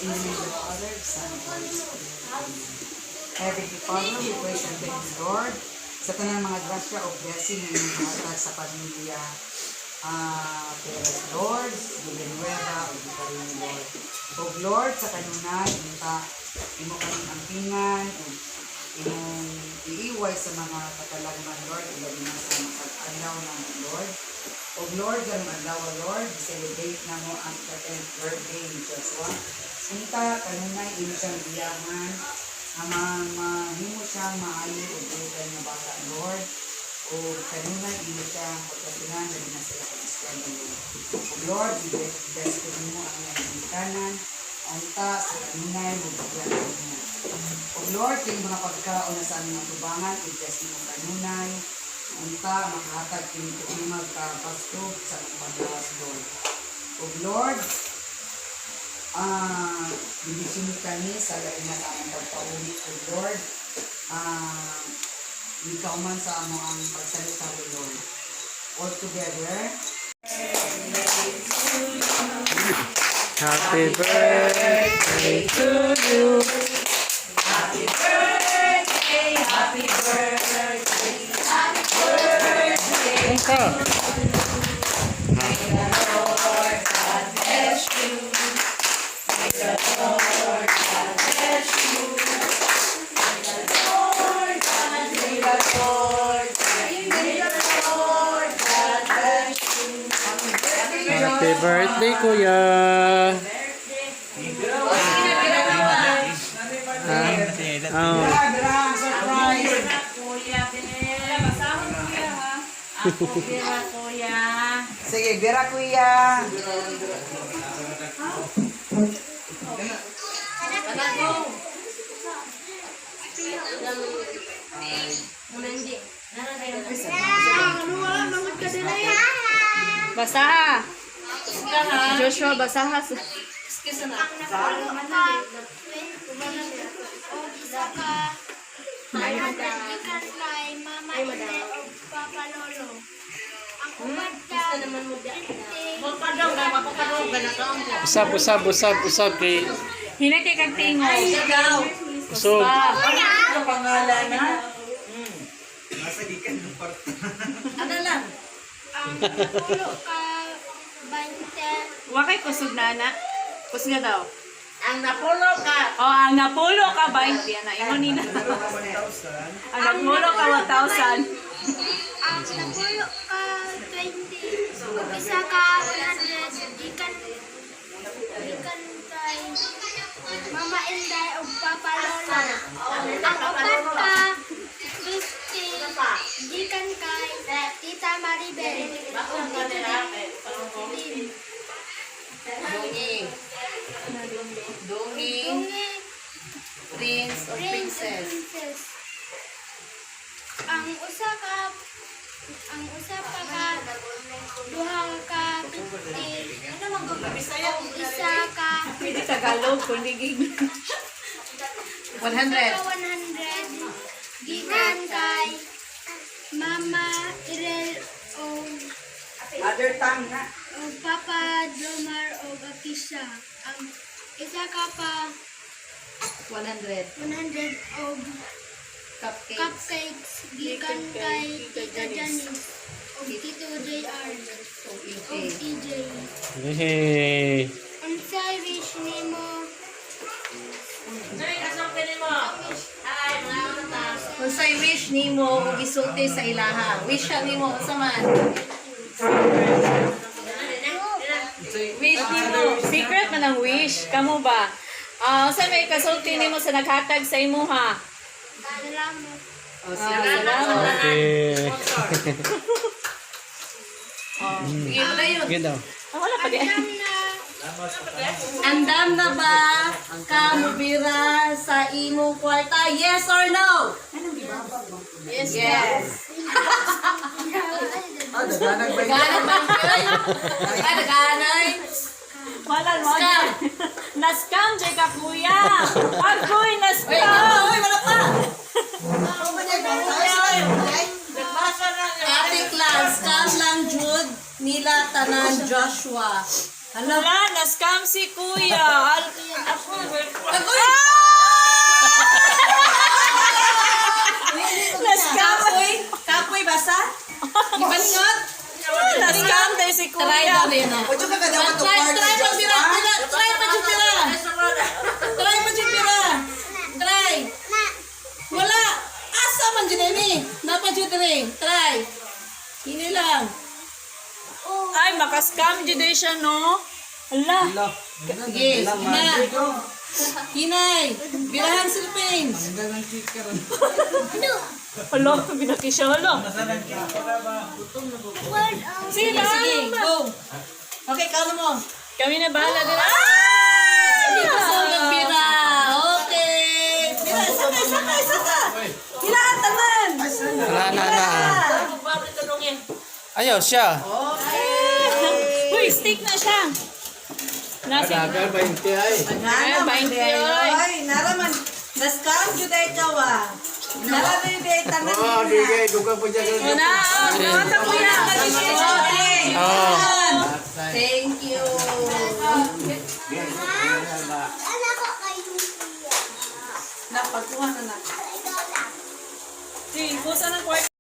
In the name of the Father, Son, and Holy Spirit. Amen. Heavenly Father, we praise and thank you, Lord, sa tanang mga grasya o blessing na inyong hatag sa pamilya Perez, Lord, Villanueva, o Vicarin, Lord. O Lord, sa kanunay, imo kaming ampingan, imong iiway sa mga katalagman, Lord, ilabi na sa mag-alaw ng Lord. O Lord, ganun adlaw, Lord, celebrate na mo ang 10th birthday ni Joshua. Sunta, kanunay, imo siyang biyahan, mahimo siyang maayo o buhay na bata, Lord. O kanunay, imo siyang pagkasinan, dali na sila pag-iskwela, Lord. O Lord, bless ko mo ang iyong kanan, unta sa kanunay, mabigyan mo. O Lord, kayong mga pagkaon na sa aming matubangan, i-bless mo ang kanunay, unta, makahatag kinitukimag kapastog sa pagkawas, Lord. O Lord, bibisyon kami sa lain na aming pagpaulit, O Lord. Ikaw man sa amo ang pagsalita, O Lord. All together. Happy birthday to you. Happy birthday, happy birthday, happy birthday. Ito. May the Lord God bless you. May the Lord God bless you. May the Lord God, may the Lord, may the Lord God bless you. Happy birthday, Kuya. Oh. Surprise! Kuya, Kuya, basahon Kuya ha. Ako, Kuya. Sige, Bira Kuya. Basaha. Joshua, basaha. Mama Inde o Papa Lolo. Ang ubad ka, Usab kay Hinati kang tingog. usog. Ano pangalan na? Ano lang? ang napulo ka 20. Wakay kusog na anak. Kusog daw. Ang napulo ka. O, ang napulo ka 20. Ana, imo nina. Ang napulo ka 1,000. Ang napulo ka 20. Isa ka 100. Ikan kay Mama Inday o Papa Lola. Ang upat ka 50. Ikan kay Tita Maribel. O Tito Din. Dunging. Dungi. Prince or princess. Ang usa pa ka duha ka 50. Ano man gud Bisaya? Isa ka Pwede Tagalog, kundi gig. 100. 100 gikan kay Mama Irel o Other tongue na. Papa Dromar o Akisha. Ang isa ka pa 100. 100 o Cupcakes. cupcakes gikan kay Tita Janice o Tito JR O o EJ. EJ. Hey. Unsay wish nimo? Unsay wish nimo ug isulti sa ilaha? Wish siya nimo unsa man? Wish nimo. Secret man ang wish. Kamo ba? Sa may kasulti nimo sa naghatag sa imo ha. Salamat. Salamat. Okay. Sige mo na yun. Sige daw. Wala pa din. Andam na ba ka mubira sa imong kwarta? Yes or no? Yes. Yes. Daganag ba Naghanap ba yun? Naghanay? Wala mo. Na-scam jay ka kuya. Agoy, Uy, na-scam. uy, wala pa! Ate class, scam lang Jude nila tanan Joshua. Wala, na-scam si kuya. Ako si Try Kuya. daw rin na. Ocho ka dapat to Try part. pa pira. Try pa pira. Try pa pira. Try. Wala. Asa man dyan ini. Dapat dyan rin. Try. Ini lang. Ay, makaskam dyan din siya, no? Hala. Sige. Na. Hinay. Birahan silpin. Hala, binaki siya, hala. Sige, Sige, sige. Go. Okay, kano mo. Kami na bahala din. Hindi ko sa ulang pira. Okay. Pira, saka. Hilaan taman. Wala na. Ayaw siya. Uy, stick na siya. Nasa. Dagal 20 ay. Ay, 20 ay. Ay, naraman. Naskam juday kawa. Naraman juday tanan. Oh, digay duka po dyan. Una, nakata ko yan. Oh. Thank you. Anak ko kayo. Napagkuha na na. Sige, kusa ng kwarto.